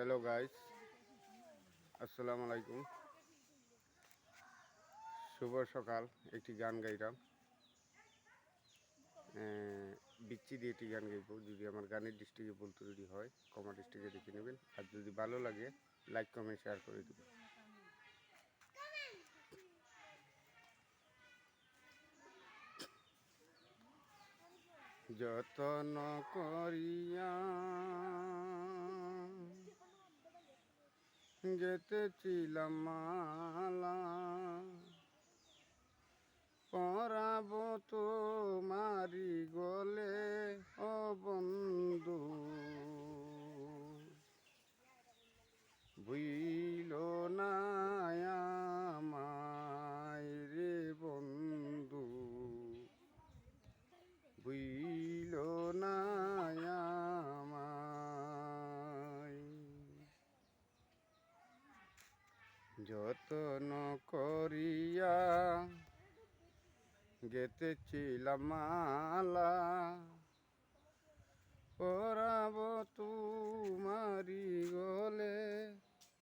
Hello guys, আসসালামু আলাইকুম। শুভ সকাল। একটি গান গাইলাম, বিচ্ছি দিয়ে একটি গান গাইব। যদি আমার গানের ডিস্ট্রিক্টে ভুল ত্রুটি হয় কমা ডিস্ট্রিক্টে দেখে নেবেন, আর যদি ভালো লাগে লাইক কমেন্ট শেয়ার করে দেবেন। যতন করিয়া গেতেছিলাম মালা, পরাব তোমারি গলে ও বন্ধু, ভুইল না আমায় রে বন্ধু, ভুইল না আমায়। যতন করিয়া গেতেছিলাম মালা,